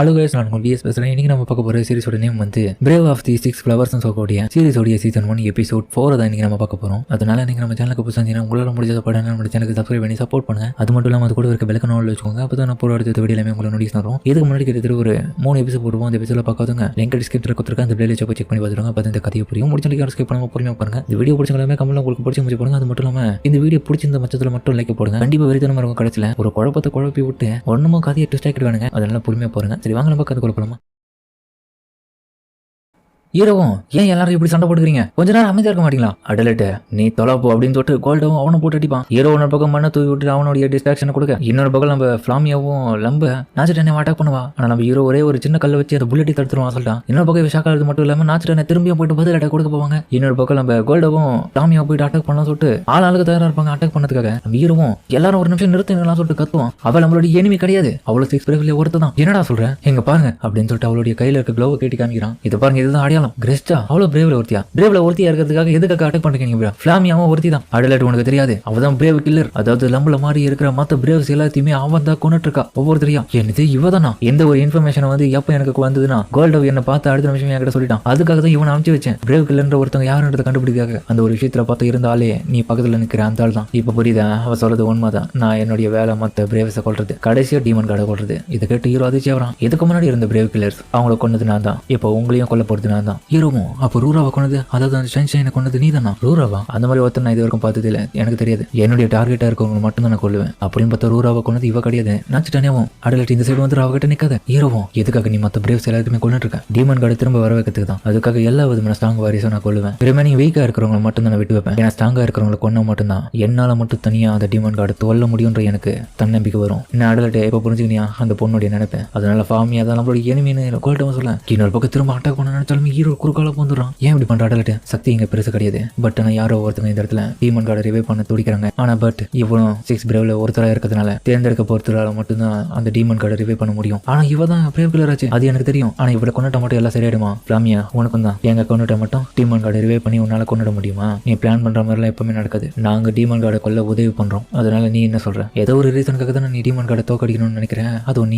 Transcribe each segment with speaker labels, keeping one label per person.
Speaker 1: அலுகேஸ் நான் உங்கள் பிஎஸ் பேசுகிறேன். இன்னைக்கு நம்ம பார்க்க போகிற சீரிஸோட நேம் வந்து பிரேவ் ஆஃப் தி 6 ஃப்ளவர்ஸ் சொல்லக்கூடிய சீரிஸோடைய சீசன் 1 எபிசோட் 4 தான் இன்னைக்கு நம்ம பார்க்க போகிறோம். அதனால நீங்கள் நம்ம சேனலுக்கு புதுசாக உங்களால் முடிஞ்ச படம் நம்ம சேனலுக்கு சப்ஸ்கிரைப் பண்ணி சப்போர்ட் பண்ணுங்க. அது மட்டும் இல்லாமல் அது கூட இருக்க பெல் ஐகானை வச்சுக்கோங்க. அப்போ தான் நான் போகிற அடுத்த வீடியோ எல்லாமே உங்களுக்கு நோட்டீஸ் வரும். இதுக்கு முன்னாடி கிட்டத்தட்ட ஒரு 3 எபிசோட் போடுவோம். அந்த எபிசோட பார்க்காதுங்க லிங்க் டிஸ்கிரிப்ஷனில் கொடுத்துருக்கேன். அந்த பிளேலிஸ்ட்டை போய் செக் பண்ணி பார்த்துருங்க. அப்போ இந்த கதையை புரியும். முடிஞ்ச ஸ்கிப் பண்ணாமல் பொறுமையாக பாருங்க. இந்த வீடியோ பிடிச்சவங்களுமே கமெண்ட்ல உங்களுக்கு பிடிச்சி முடிச்சு போடுங்க. அது மட்டும் இல்லாமல் இந்த வீடியோ பிடிச்சிருந்த பட்சத்தில் மட்டும் லைக் போடுங்க. கண்டிப்பாக வெறித்தனமாக இருக்கும். கடைசியில் ஒரு குழப்பத்தை குழப்பி விட்டு ஒன்றுமோ கதையை ட்விஸ்ட் ஆக்கிடுவானுங்க. அதனால பொறுமையாக போடுங்க. சரி வாங்க நம்ம கதை குழப்பலாமா. ஹீரோவும் ஏன் எல்லாரும் இப்படி சண்டை போட்டுக்கிறீங்க, கொஞ்ச நேரம் அமைதியா இருக்க மாட்டீங்களா, அடலட்டு நீ தொலைப்போ அப்படின்னு சொல்லிட்டு கோல்டவும் அவனை போட்டு அடிப்பான். ஹீரோ ஒரு பக்கம் மண்ணை தூவி விட்டு அவனுடைய டிஸ்ட்ராக்ஷனை கொடுக்க, இன்னொரு பக்கம் நம்ம ஃபிளாமியாவும் லம்ப நாச்சுட்டனை அட்டாக் பண்ணுவா. ஆனா நம்ம ஹீரோ ஒரே ஒரு சின்ன கல்லை வச்சு அந்த புல்லட்டி தடுத்துருவான் சொல்லிட்டான். இன்னொரு பக்கம் ஷாக்காகிறது மட்டும் இல்லாம நாச்சுட்டனை திரும்பியும் போயிட்டு பதில் அட்டாக் கொடுக்க போவாங்க. இன்னொரு பக்கம் நம்ம கோல்டவும் ஃபிளாமியா போயிட்டு அட்டாக் பண்ணலாம் சொல்லிட்டு ஆளுக்கு தயாரா இருப்பாங்க அட்டாக் பண்ணதுக்காக. நம்ம ஹீரோவும் எல்லாரும் ஒரு நிமிஷம் நிறுத்தினலாம் சொல்லிட்டு கத்துவான். அவள் நம்மளுடைய எனிமி கிடையாது, அவளை 6 பிரேவ்ல ஒருத்தான். என்னடா சொல்றேன் எங்க பாருங்க அப்படின்னு சொல்லிட்டு அவளுடைய கையில இருக்க க்ளோவை கேட்டி காமிக்கிறான். இது பாருங்க இதுதான் அடையாளம் கிரெஸ்டா. பிரேவ்ல ஒருத்தியா இருக்கிறதுக்காக எதுக்காக அட்டாக் பண்றீங்க? ஃபிளாமியாவும் ஒருத்தி தான். அடலட் உனக்கு தெரியாது, அவதான் பிரேவ் கில்லர். அதாவது லம்புல மாதிரி இருக்கிற மத்த பிரேவ்ஸ் எல்லாத்தையுமே அவன் தான் கொண்டுட்டு இருக்கா ஒவ்வொருத்தரையா. என்னது இவதானா? எந்த ஒரு இன்ஃபர்மேஷன் வந்து எப்ப எனக்கு வந்ததுன்னா கோல்டவ் என்ன பார்த்து அடுத்த நிமிஷம் என்கிட்ட சொல்லிட்டான். அதுக்காக தான் இவனை அனுப்பிச்சு வச்சேன். பிரேவ் கில்லர்ன்ற ஒருத்தவங்க யாருன்றதை கண்டுபிடிக்காக அந்த ஒரு விஷயத்துல பார்த்து இருந்தாலே நீ பக்கத்துல நிக்கிற அந்த ஆள் தான். இப்ப புரியுதா? அவ சொல்றது உண்மைதான். நான் என்னுடைய வேலை மத்த பிரேவ்ஸை கொள்றது, கடைசியா டீமன் கார்டை கொள்றது. இதை கேட்டு ஹீரோ அதிர்ச்சி ஆகிறான். இதுக்கு முன்னாடி இருந்த பிரேவ் கில்லர்ஸ் அவங்கள கொண்டது நான் தான், இப்போ உங்களையும் கொல்ல போறது நான் தான். ஹீரோவும் அப்போ ரூராவை கொண்டது, அதாவது அந்த சன்ஷைனை கொண்டது நீ தானா? ரூராவா? அந்த மாதிரி ஒருத்தர் நான் இது வரைக்கும் பார்த்தது இல்லை, எனக்கு தெரியாது. என்னுடைய டார்கெட்டா இருக்கவங்க மட்டும் தான் நான் கொள்ளுவேன். அப்படின்னு பார்த்தா ரூராவை கொண்டது இவ கிடையாது. நாச்சுட்டானேவும் அடலட் இந்த சைடு வந்து அவகிட்ட நிக்காத. ஹீரோவும் எதுக்காக நீ மத்த பிரேவ்ஸ் எல்லாருக்குமே கொண்டுட்டு இருக்க? டீமன் கார்டு திரும்ப வர வைக்கிறதுக்கு தான். அதுக்காக எல்லா விதமான ஸ்ட்ராங் வாரிஸும் நான் கொள்ளுவேன். ரிமைனிங் வீக்கா இருக்கிறவங்க மட்டும் தான் நான் விட்டு வைப்பேன். ஏன்னா ஸ்ட்ராங்கா இருக்கிறவங்களை கொண்டா மட்டும்தான் என்னால மட்டும் தனியா அந்த டீமன் கார்டு தொல்ல முடியும்ன்ற எனக்கு தன்னம்பிக்கை வரும். என்ன அடலட் எப்ப புரிஞ்சுக்கினியா அந்த பொண்ணுடைய நினைப்பேன். அதனால ஃபாமியா தான் நம்மளோட எனிமின்னு கோல்டவும் சொல்ல. இன்னொரு பக்கம் திரும்ப அட்டாக் பண்ண நினைச்சாலுமே ஹீரோ குறுக்கால வந்துடுறான். ஏன் இப்படி பண்ற அடலட்? சக்தி இங்க பெருசு கிடையாது. பட் ஆனா யாரோ ஒருத்தங்க இந்த இடத்துல டீமன் கார்டை ரிவைவ் பண்ண துடிக்கிறாங்க. ஆனா பட் இவனும் 6 பிரேவ்ல ஒருத்தரா இருக்கிறதுனால தேர்ந்தெடுக்க பொறுத்தரால மட்டும்தான் அந்த டீமன் கார்டை ரிவைவ் பண்ண முடியும். ஆனா இவ தான் பிரேவ் கில்லர் ஆச்சு, அது எனக்கு தெரியும். ஆனா இவளை கொண்டுட்ட மட்டும் எல்லாம் சரியாயிடுமா? ஃபிளாமியா உனக்கும் தான் எங்க கொண்டுட்ட மட்டும் டீமன் கார்டை ரிவைவ் பண்ணி உன்னால கொண்டுட முடியுமா? நீ பிளான் பண்ற மாதிரிலாம் எப்பவுமே நடக்காது. நாங்க டீமன் கார்டை கொல்ல உதவி பண்றோம். அதனால நீ என்ன சொல்ற? ஏதோ ஒரு ரீசனுக்காக தான் நீ டீமன் கார்டை தோக்கடிக்கணும்னு நினைக்கிறேன். அதுவும்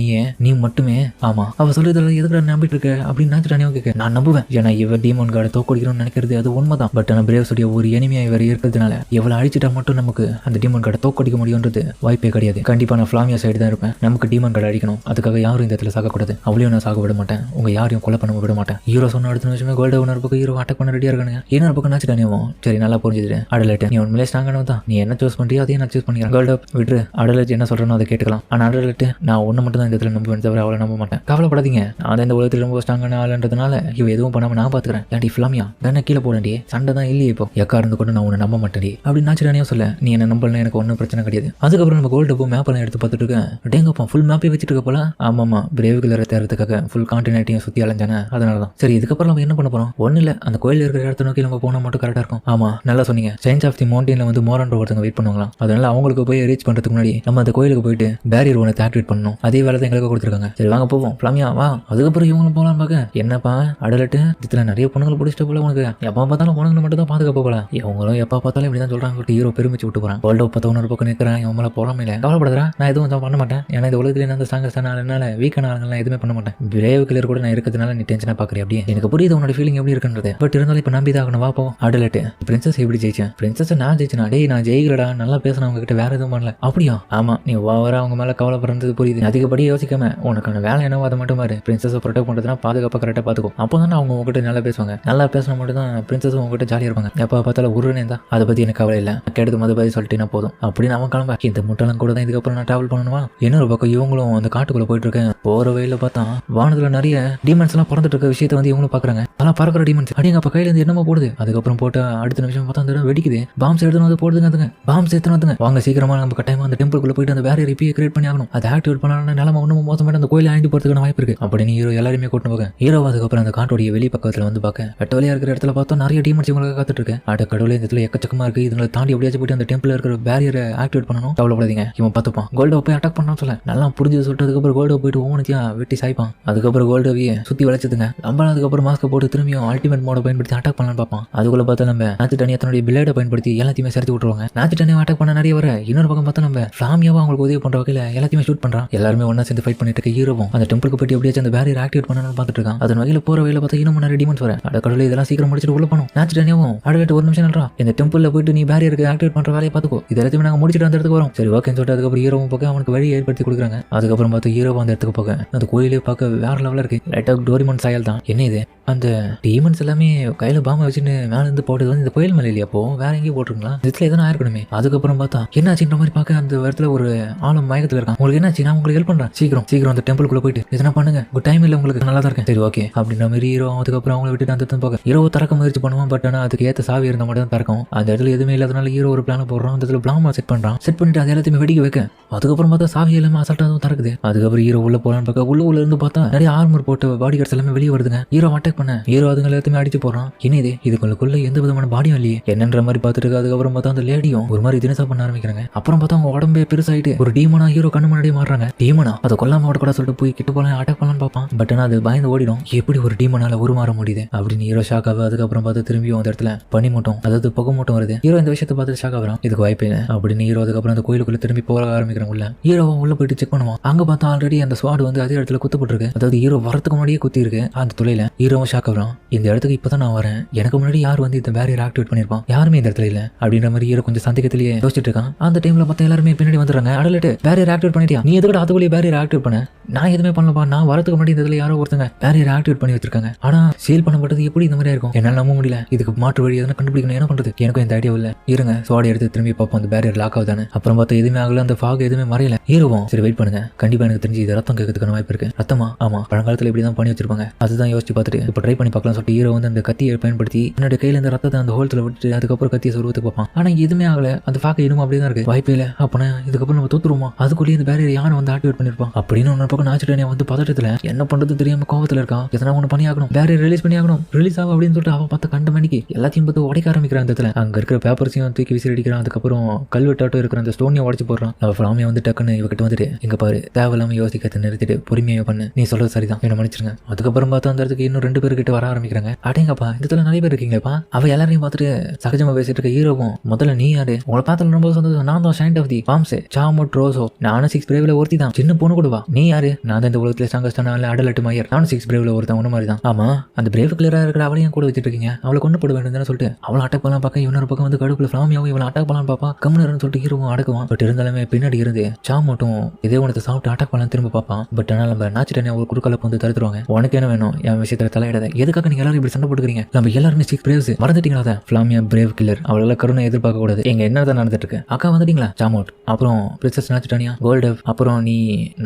Speaker 1: நீ மட்டுமே. ஆமா அவ சொல்றதுல எதுக்கு நம்பிட்டு இருக்க அப்படின்னு நாச்சுட்டானே கேட்க. நான் நம்புவேன். ஏன்னா இவ டீமன் கார்டை தோக்கடிக்கணும்னு நினைக்கிறது அது உண்மைதான். பட் ஆனால் பிரேவ்ஸுடைய ஒரு எனிமையா இவர் இருக்கிறதுனால எவ்வளவு அழிச்சிட்டா மட்டும் நமக்கு அந்த டீமன் கார்டை தோக்கடிக்க முடியும்ன்றது வாய்ப்பே கிடையாது. கண்டிப்பா நான் ஃபிளாமியா சைடு தான் இருப்பேன். நமக்கு டீமன் கார்டை அடிக்கணும். அதுக்காக யாரும் இந்த இடத்துல சாகக்கூடாது. அவளையும் நான் சாக விட மாட்டேன். உங்க யாரையும் கொலை பண்ண விட மாட்டேன். ஹீரோ சொன்ன அடுத்த நிமிஷமே கோல்டு ஒன்று பக்கம் ஹீரோ அட்டாக் பண்ண ரெடியா இருக்கானுங்க. இன்னொரு பக்கம் நாச்சுட்டானேவும் சரி நல்லா புரிஞ்சுது. அடலட் நீ உண்மையிலே ஸ்ட்ராங்கானவன் தான். நீ என்ன சூஸ் பண்றியோ அதையும் நான் சூஸ் பண்ணிக்கிறேன். கோல்டு விட்டு அடலட் என்ன சொல்றேனோ அதை கேட்கலாம். ஆனா அடலட் நான் ஒன்று மட்டும் தான் இந்த இடத்துல நம்புவேன் தவிர அவளை நம்ப மாட்டேன். கவலைப்படாதீங்க, நான் இந்த உலகத்தில் ரொம்ப ஸ்ட்ராங்கான ஆளுன்றதுனால இவ எதுவும் பண்ணாம நான் பாத்துக்கிறேன். ஏன்டி ஃபிளாமியா கண்ணை கீழே போடண்டி, சண்டை தான் இல்லையே இப்போ எக்கா இருந்து கொண்டு நான் உன்னை நம்ப மாட்டேன் அப்படின்னு நாச்சுட்டானே சொல்ல. நீ என்ன நம்பலாம், எனக்கு ஒன்றும் பிரச்சனை கிடையாது. அதுக்கப்புறம் நம்ம கோல்டு மேப் எல்லாம் எடுத்து பார்த்துட்டு இருக்கேன். டேங்கப்பா ஃபுல் மேப்பே வச்சுட்டு இருக்க போல. ஆமாமா பிரேவ் கில்லரை தேர்றதுக்காக ஃபுல் கான்டினென்ட்டையும் சுற்றி அலைஞ்சானே, அதனால தான். சரி இதுக்கப்புறம் நம்ம என்ன பண்ண போறோம்? ஒன்றும் இல்லை, அந்த கோயில் இருக்கிற இடத்த நோக்கி நம்ம போனால் மட்டும் கரெக்டாக இருக்கும். ஆமா நல்லா சொன்னீங்க. சயின்ஸ் ஆஃப் தி மவுண்டன்ல வந்து மோரன்ற ஒருத்தவங்க வெயிட் பண்ணுவாங்களாம். அதனால அவங்களுக்கு போய் ரீச் பண்றதுக்கு முன்னாடி நம்ம அந்த கோயிலுக்கு போயிட்டு பேரியர் ஒன்று ஆக்டிவேட் பண்ணணும். அதே வேலை தான் எங்களுக்கு கொடுத்துருக்காங்க. சரி வாங்க போவோம். ஃபிளாமியா வா. அதுக்கப்புறம் இவங்களும் போகலாம் பார்க்க. என்னப்பா அடலட்டு இதுல நிறைய பொண்ணுங்களை பிடிச்சிட்டு போல உனக்கு. எப்போ பார்த்தாலும் பொண்ணுங்களை மட்டும் தான் பாதுகாப்பு போல. இவங்களும் எப்போ பார்த்தாலும் இப்படி தான் சொல்றாங்க. ஹீரோ பெருமிச்சு விட்டு போறான். வேர்ல்டு பார்த்தவனு பக்கம் நிற்கிறேன். இவன் மேலே போறாம இல்லை. கவலைப்படுறா, நான் எதுவும் பண்ண மாட்டேன். ஏன்னா இந்த உலகத்துல என்ன ஸ்ட்ராங்கஸ்டான ஆளுனால வீக்கான ஆளுங்கள்லாம் எதுவுமே பண்ண மாட்டேன். பிரேவ் கில்லர் கூட நான் இருக்கிறதுனால நீ டென்ஷனா பாக்குறேன். அப்படியே எனக்கு புரியுது உன்னோட ஃபீலிங் எப்படி இருக்குன்றது. பட் இருந்தாலும் இப்போ நம்பி தான் வா போ. அடலட்டு பிரின்சஸ் எப்படி ஜெயிச்சேன்? பிரின்சஸ் நான் ஜெயிச்சேன். டேய் நான் ஜெயிக்கலடா, நல்லா பேசின அவங்க கிட்ட வேற எதுவும் பண்ணல. அப்படியா? ஆமா நீ ஓவரா அவங்க மேல கவலைப்படுறது புரியுது. அதிகப்படியே யோசிக்காம உனக்கான வேலை என்னவோ அதை மட்டும் பாரு. பிரின்சஸை ப்ரொடெக்ட் பண்றதுனா பாதுகாப்பா கரெக்டா பாத்துக்கோ. அப்போ தானே அவங்க உங்ககிட்ட நல்லா பேசுவாங்க. நல்லா பேசினா மட்டும் தான் பிரின்சஸும் உங்ககிட்ட ஜாலியா இருப்பாங்க. எப்போ பார்த்தாலும் உருனே தான். அதை பத்தி எனக்கு கவலை இல்லை. கேட்டது மது பதி சொல்லிட்டு போதும் அப்படின்னு அவன் கிளம்ப. இந்த முட்டெல்லாம் கூட தான் இதுக்கப்புறம் நான் டிராவல் பண்ணணுமா? இன்னொரு பக்கம் இவங்களும் அந்த காட்டுக்குள்ள போயிட்டு இருக்கேன். போற வழியில பார்த்தா வானத்துல நிறைய டீமன்ஸ் எல்லாம் பறந்துட்டு இருக்க விஷயத்த வந்து இவங்களும் பாக்குறாங்க. அதெல்லாம் பறக்கிற டீமன்ஸ் அப்படிங்க அப்ப கையில இருந்து என்னமோ போடுது. அதுக்கப்புறம் போட்டு அடுத்த நிமிஷம் பார்த்தா அந்த இடம் வெடிக்குது. பாம்ஸ் எடுத்துன்னு வந்து போடுதுங்க. அதுங்க பாம்ஸ் எடுத்துன்னு வந்துங்க. வாங்க சீக்கிரமா நம்ம கட்டாயமா அந்த டெம்பிள்குள்ள போயிட்டு அந்த வேற ரிப்பீ கிரியேட் பண்ணி ஆகணும். அதை ஆக்டிவேட் பண்ணாலும் நிலம ஒன்றும் மோசமாയിട്ട് அந்த கோயில அழிஞ்சு போறதுக்கான வாய்ப்பு இருக்கு அப்படின்னு ஹீரோ எல்லாருமே கூட்டு போக. ஹீரோ அதுக்கப்புறம் அந்த காட்டோடைய வெளியே வெளி பக்கத்துல வந்து பார்க்க வெட்ட வழியா இருக்கிற இடத்துல பார்த்தா நிறைய டீமன்ஸ் இவங்களுக்கு காத்துட்டு இருக்கு. அட கடவுளே, இந்த இடத்துல எக்கச்சக்கமா இருக்கு. இதுங்களை தாண்டி எப்படியாச்சும் போயிட்டு அந்த டெம்பிள் இருக்கிற பேரியரை ஆக்டிவேட் பண்ணணும். கவலைப்படாதீங்க, இவன் பார்த்துப்பான். கோல்டோ போய் அட்டாக் பண்ணான்னு சொல்ல நல்லா புரிஞ்சு சொல்லிட்டு அதுக்கப்புறம் கோல்டோ போயிட்டு ஓவனுத்தியா வெட்டி சாய்ப்பான். அதுக்கப்புறம் கோல்டோவையே சுத்தி வளைச்சதுங்க. நம்ம அதுக்கப்புறம் மாஸ்க் போட்டு திரும்பியும் அல்டிமேட் மோட பயன்படுத்தி அட்டாக் பண்ணலான்னு பார்ப்பான். அதுக்குள்ள பார்த்தா நம்ம நாச்சிட்டானியா தன்னுடைய பிளேடை பயன்படுத்தி எல்லாத்தையுமே சரித்து விட்டுருவாங்க. நாச்சிட்டானியா அட்டாக் பண்ண நிறைய வர இன்னொரு பக்கம் பார்த்தா நம்ம ஃபிளாமியாவும் அவங்களுக்கு உதவி பண்ற வகையில எல்லாத்தையுமே ஷூட் பண்றான். எல்லாருமே ஒன்னா சேர்ந்து ஃபைட் பண்ணிட்டு இருக்க ஹீரோவும் அந்த டெம்பிளுக்கு போயிட்டு எப்படியாச்சும் அந்த பேரியர் ஆக்டிவேட் பண்ணணும்னு பார்த்துட்டு இருக்கான். அதன் வகையில போற வகையில பார்த்தா இன்னும் நிறைய டிமன்ஸ் வர. அட கடவுளே, இதெல்லாம் சீக்கிரம் முடிச்சிட்டு உள்ள போகணும். நாச்சிட்டானியாவும் அடுத்த ஒரு நிமிஷம் நல்றா, இந்த டெம்பிள்ல போயிட்டு நீ பேரியருக்கு ஆக்டிவேட் பண்ற வேலையை பார்த்துக்கோ, இது எல்லாத்தையுமே நாங்க முடிச்சிட்டு அந்த இடத்துக்கு வரோம். சரி ஓகேன்னு சொல்லிட்டு அதுக்கப்புறம் ஹீரோவும் பார்க்க அவனுக்கு வழி ஏற்படுத்தி கொடுக்குறாங்க. அதுக்கப்புறம் பார்த்து ஹீரோவும் அந்த இடத்துக்கு போக அந்த கோயிலே பார்க்க வேற லெவலில் இருக்கு. லைட்டாக டோரிமான் சாயல் தான். என்ன இது, அந்த டீமன்ஸ் எல்லாமே கையில பாம்பை வச்சுன்னு மேல இருந்து போட்டது வந்து இந்த கோயில் மேலே இல்லையா? அப்போ வேற எங்கேயும் போட்டுருங்களா? இதுல எதனா ஆயிருக்கணுமே. அதுக்கப்புறம் பார்த்தா என்னாச்சுன்ற மாதிரி பார்க்க அந்த இடத்துல ஒரு ஆளும் மயக்கத்தில் இருக்கான். உங்களுக்கு என்னாச்சு? நான் உங்களுக்கு ஹெல்ப் பண்றேன், சீக்கிரம் அந்த டெம்பிள்குள்ள போயிட்டு எதனா பண்ணுங்க, குட் டைம் இல்லை உங்களுக்கு, நல்லா தான் இருக்கேன். சரி ஓகே அப்படின்ற மாதிரி ஹீரோ அதுக்கப்புறம் அவங்களை விட்டுட்டு அந்த பார்க்க ஹீரோ திறக்க முயற்சி பண்ணுவான். பட் ஆனால் அதுக்கு ஏற்ற சாவி இருந்தால் மட்டும் தான் திறக்கும். அந்த இடத்துல எதுவுமே இல்லாதனால ஹீரோ ஒரு பிளான் போடுறான். அந்த இடத்துல பிளாமா செட் பண்றான். செட் பண்ணிட்டு அது எல்லாத்தையுமே வெடிக்க வைக்க அதுக்கப்புறம் பார்த்தா சாவி எல்லாமே அசால்ட்டாக திறக்குது. அதுக்கப்புறம் ஹீரோ உள்ள போறான்னு பார்க்க உள்ள இருந்து பார்த்தா நிறைய ஆர்மர் போட்டு பாடி கார்ட்ஸ் எல்லாமே வெளியே வருதுங்க. ஹீரோ அட்டாக் பண்ண ஹீரோ அதுங்க எல்லாத்தையுமே அடிச்சு போறான். என்ன இது, இதுக்குள்ள எந்த விதமான பாடியும் இல்லையே என்னன்ற மாதிரி பார்த்துட்டு இருக்கு. அதுக்கப்புறம் பார்த்தா அந்த லேடியும் ஒரு மாதிரி தினசா பண்ண ஆரம்பிக்கிறாங்க. அப்புறம் பார்த்தா அவங்க உடம்பே பெருசாயிட்டு ஒரு டீமனா ஹீரோ கண்ணு முன்னாடியே மாறுறாங்க. டீமனா அதை கொல்லாம கூட சொல்லிட்டு போய் கிட்ட போலாம் அட்டாக் பண்ணலான்னு பார்ப்பான். பட் ஆனால் அது பயந்து ஓடிடும். எப்படி ஒரு டீமனால உருமாற முடியுது அப்படின்னு ஹீரோ ஷாக் ஆகுது. அதுக்கப்புறம் பார்த்து திரும்பியும் அந்த இடத்துல பனி மூட்டம், அதாவது புகை மூட்டம் வருது. ஹீரோ இந்த விஷயத்தை பார்த்து ஷாக் ஆகிறான். இதுக்கு வாய்ப்பு இல்லை அப்படின்னு ஹீரோ அதுக்கப்புறம் அந்த கோயிலுக்குள்ள திரும்பி போக ஆரம்பிக்கிறாங்க. உள்ள ஹீரோ உள்ள போயிட்டு செக் பண்ணுவான். அங்க பார்த்தா ஆல்ரெடி அந்த ஸ்வாட் வந்து அதே இடத்துல குத்தப்பட்டிருக்கு. அதாவது ஹீரோ வரதுக்கு முன்னாடியே குத்தி இருக்கு அந்த துளையில. ஹீரோவும் ஷாக் ஆகிறான். இந்த இடத்துக்கு இப்பதான் நான் வரேன், எனக்கு முன்னாடி யார் வந்து இந்த பேரியர் ஆக்டிவேட் பண்ணிருப்பான், யாருமே இந்த இடத்துல இல்ல அப்படின்ற மாதிரி ஹீரோ கொஞ்சம் சந்தேகத்திலேயே யோசிச்சுட்டு இருக்கான். அந்த டைம்ல பார்த்தா எல்லாருமே பின்னாடி வந்துடுறாங்க. அடலட்டு பேரியர் ஆக்டிவேட் பண்ணிட்டியா? நீ எதுக்கு அதுக்குள்ளே பேரியர் ஆக்டிவேட் பண்ண? நான் எதுவுமே பண்ணலப்பா, நான் வரதுக்கு முன்னாடி இந்த இடத்துல யாரோ ஒருத்தங்க பேரியர் ஆக்டிவேட் பண்ணி வச்சிருக்காங்க. ஆனா சீல் பண்ணப்பட்டது எப்படி இந்த மாதிரி இருக்கும்? என்னால நம்ப முடியல. இதுக்கு மாற்று வழி எதனா கண்டுபிடிக்கணும். என்ன பண்றது? எனக்கும் இந்த ஐடியா இல்ல. இருங்க சோடி எடுத்து திரும்பி பார்ப்போம் அந்த பேரியர் லாக் ஆகுதானே. அப்புறம் பார்த்தா எதுவுமே ஆகல, அந்த ஃபாக் எதுவுமே மறையல. ஹீரோவும் சரி வெயிட் பண்ணுங்க, கண்டிப்பா எனக்கு தெரிஞ்சு இது ரத்தம் கேட்கறதுக்கான வாய்ப்பு இருக்கு. ரத்தமா? ஆமா, பழங்காலத்துல இப்படி தான் பண்ணி வச்சிருப்பாங்க. அதுதான் யோசிச்சு பார்த்துட்டு இப்போ ட்ரை பண்ணி பார்க்கலாம் சொல்லிட்டு ஹீரோ வந்து அந்த கத்தியை பயன்படுத்தி என்னோட கையில இந்த ரத்தத்தை அந்த ஹோல்ஸ்ல விட்டு அதுக்கப்புறம் கத்தியை சொருவத்துக்கு பார்ப்பான். ஆனா எதுவுமே ஆகல, அந்த ஃபாக் இன்னும் அப்படியே தான் இருக்கு. வாய்ப்பே இல்லை. அப்பனா இதுக்கப்புறம் நம்ம தோத்துருவோமா? அதுக்குள்ளேயே இந்த பேரியர் யாரும் வந்து ஆக்டிவேட் பண்ணிருப்பான் அப்படின்னு ஒன்று பக்கம் நாச்சிட்டானியா வந்து பதட்டத்துல என்ன பண்றது தெரியாம கோவத்துல இருக்கான். எதனா ஒன்று பண்ணி ஆகணும், பேரியர் ரிலீஸ் பண்ணி ஆகணும், ரிலீஸ் ஆகும் அப்படின்னு சொல்லிட்டு அவன் பார்த்த கண்ட மணிக்கு எல்லாத்தையும் பார்த்து உடைக்க ஆரம்பிக்கிறான். அந்த இடத்துல அங்க இருக்கிற பேப்பர்ஸையும் தூக்கி விசிறி அடிக்கிறான். அதுக்கப்புறம் கல்வெட்டாட்டம் இருக்கிற அந்த ஸ்டோனையும் உடச்சு போடுறான். அவ ஃபிளாமியா வந்து டக்குன்னு இவகிட்ட வந்துட்டு இங்க பாரு, தேவையில்லாம யோசிக்கிறத நிறுத்திட்டு பொறுமையா பண்ணு, நீ சொல்றது சரிதான், என்ன மன்னிச்சிருங்க. அதுக்கப்புறம் பார்த்தா அந்த இடத்துக்கு இன்னும் 2 பேர் கிட்ட வர ஆரம்பிக்கிறாங்க. அடேங்கப்பா, இந்த இடத்துல நிறைய பேர் இருக்கீங்கப்பா. அவ எல்லாரையும் பார்த்துட்டு சகஜமா பேசிட்டு இருக்க ஹீரோவும் முதல்ல நீ யாரு, உங்களை பார்த்து ரொம்ப சந்தோஷம், நான் தான் ஷைண்ட் ஆஃப் தி பாம்ஸ் சாமோட் ரோசோ, நானும் 6 பிரேவ்ல ஒருத்தி தான், சின்ன பொண்ணு கூட வா. நீ யாரு? நான் தான் இந்த உலகத்துல ஸ்ட்ராங்கஸ்டான அடலட் மயர், நானும் 6 பிரேவ்ல ஒருத்தன் ஒன்று மாதிரி தான். ஆமா, அந்த பிரேவ் கிளியரா இருக்கிற அவளையும் கூட வச்சுட்டு இருக்கீங்க, அவளை கொண்டு போட வேண்டும் சொல்லிட்டு அவளை அட்டாக் பண்ணலாம் பார்க்க இன்னொரு பக்கம் வந்து கடுப்புல ஃபிளாமியாவும் இவளை அட்டாக் பண்ணலாம் பாப்பா. கம்முன்னு சொல்லிட்டு ஹீரோவும் அடக்குவான். பட் இருந்தாலுமே பின்னாடி இருந்து சாமோட்டும் இதே உனக்கு சாப்பிட்டு அட்டாக் பண்ணலாம் திரும்ப பார்ப்பான். பட் ஆனால் நம்ம நாச்சிட்டானியா ஒரு குறுக்கலப்பு வந்து தடுத்துருவாங்க. உனக்கு என்ன வேணும்? என் விஷயத்துல தலையிடாத, எதுக்காக நீங்க எல்லாரும் இப்படி சண்டை போட்டுக்கிறீங்க? நம்ம எல்லாருமே 6 பிரேவ்ஸ் மறந்துட்டீங்களா? ஃபிளாமியா பிரேவ் கில்லர், அவளால கருணை எதிர்பார்க்க கூடாது. எங்க என்னதான் நடந்துட்டு இருக்கு? அக்கா வந்துட்டீங்களா? சாமோட், அப்புறம் பிரின்சஸ் நாச்சிட்டானியா, கோல்டவ், அப்புறம் நீ,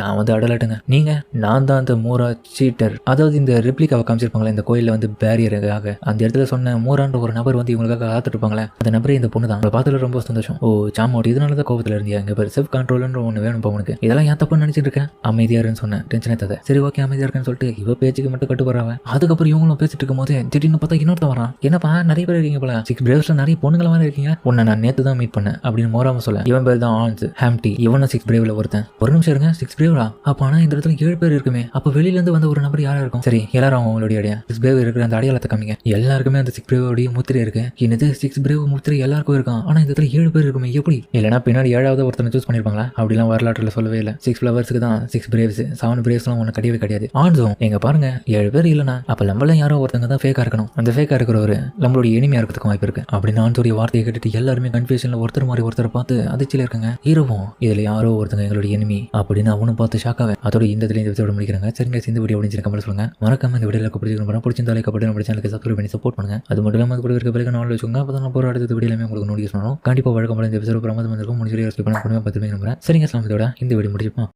Speaker 1: நான் வந்து அடலட்டுங்க. நீங்க? நான் தான் அந்த மூரா சீட்டர், அதாவது இந்த ரிப்ளிகாவை காமிச்சிருப்பாங்களே இந்த கோயிலில் வந்து பேரியருக்காக அந்த இடத்துல சொன்ன மூரான்ற ஒரு நபர் வந்து இவங்களுக்காக காத்துட்டு இருப்பாங்களே, அந்த நபரே இந்த பொண்ணு தான். அவங்களை பார்த்துல ரொம்ப சந்தோஷம். ஓ சாமோட், இதனால தான் கோபத்தில் இருந்தியா? இங்க பேர் செல்ஃப் கண்ட்ரோல்ன்ற ஒன்று வேணும் உனக்கு. இதெல்லாம் ஏன் தப்புன்னு நினைச்சிட்டு இருக்கேன்? அமைதியாருன்னு சொன்னேன், டென்ஷன் ஏத்தாத. சரி ஓகே அமைதியா இருக்கேன்னு சொல்லிட்டு இவ பேச்சுக்கு மட்டும் கட்டுப்படுறாங்க. அதுக்கப்புறம் இவங்களும் பேசிட்டு இருக்கும் போது திடீர்னு பார்த்தா இன்னொருத்த வரான். என்னப்பா நிறைய பேர் இருக்கீங்க போல, 6 பிரேவ்ஸ்ல நிறைய பொண்ணுங்கள மாதிரி இருக்கீங்க, உன்னை நான் நேற்று தான் மீட் பண்ணேன் அப்படின்னு மோராம சொல்ல. இவன் பேர் தான் ஆன்ஸ் ஹாம்டி, இவனும் 6 பிரேவ்ல ஒருத்தன். ஒரு நிமிஷம் இருங்க, 6 பிரேவ்லா? அப்ப ஆனா இந்த இடத்துல 7 பேர் இருக்குமே, அப்ப வெளியில இருந்து வந்த ஒரு நபர் யாரா இருக்கும்? சரி எல்லாரும் அவங்களுடைய 6 பிரேவ் இருக்கிற அந்த அடையாளத்தை காமிங்க. எல்லாருக்குமே அந்த 6 பிரேவோடைய முத்திரை இருக்கு. என்னது 6 பிரேவ் முத்திரை எல்லாருக்கும் இருக்கான், ஆனா இந்த இடத்துல 7 பேர் இருக்குமே எப்படி? இல்லைன்னா பின்னாடி 7வது ஒருத்தனை சூஸ் பண்ணிருப்பாங்களா? அப்படிலாம் வரலாற்றுல சொல்லவே இல்லை. 6 ஃபிளவர்ஸ்க்கு தான் 6 பிரேவ்ஸ், 7 பிரேவ்ஸ்லாம் ஒன்று கிடையவே கிடையாது. ஆன்ஸும் எங்க பாருங்க 7 பேர் இல்லைனா அப்ப நம்மள யாரோ ஒருத்தங்க தான் ஃபேக்கா இருக்கணும். அந்த ஃபேக்கா இருக்கிறவரு நம்மளுடைய இனிமையா இருக்கிறதுக்கு வாய்ப்பு இருக்கு அப்படின்னு ஆன்ஸோடைய வார்த்தையை கேட்டுட்டு எல்லாருமே கன்ஃபியூஷன்ல ஒருத்தர் மாதிரி ஒருத்தரை பார்த்து அதிர்ச்சியில இருக்காங்க. ஹீரோவும் இதுல யாரோ ஒருத்தங்க எங்களுடைய எனிமி அப்படின்னு அவனும் பார்த்து ஷாக்காவே அதோட இந்த எபிசோட முடிக்கிறாங்க. சரிங்க, இந்த வீடியோ முடிஞ்சிருக்க சொல்லுங்க. மறக்காம இந்த வீடியோல பிடிச்சிருந்தா கபடி நம்ம சேனலுக்கு சப்ஸ்கிரைப் பண்ணி சப்போர்ட் பண்ணுங்க. அது மட்டும் இல்லாம கூட இருக்க பிறகு நாள் வச்சுக்கோங்க. அப்போ தான் போகிற அடுத்த வீடியோலையுமே உங்களுக்கு நோட்டிஃபிகேஷன் வரும். கண்டிப்பாக வழக்கம் போல இந்த எபிசோட பிரமாதம் வந்திருக்கும். முடிஞ்ச பண்ணி 10 நம்புறேன். சரிங்க, இதோட இந்த வீடியோ முடிச்சுப்போம்.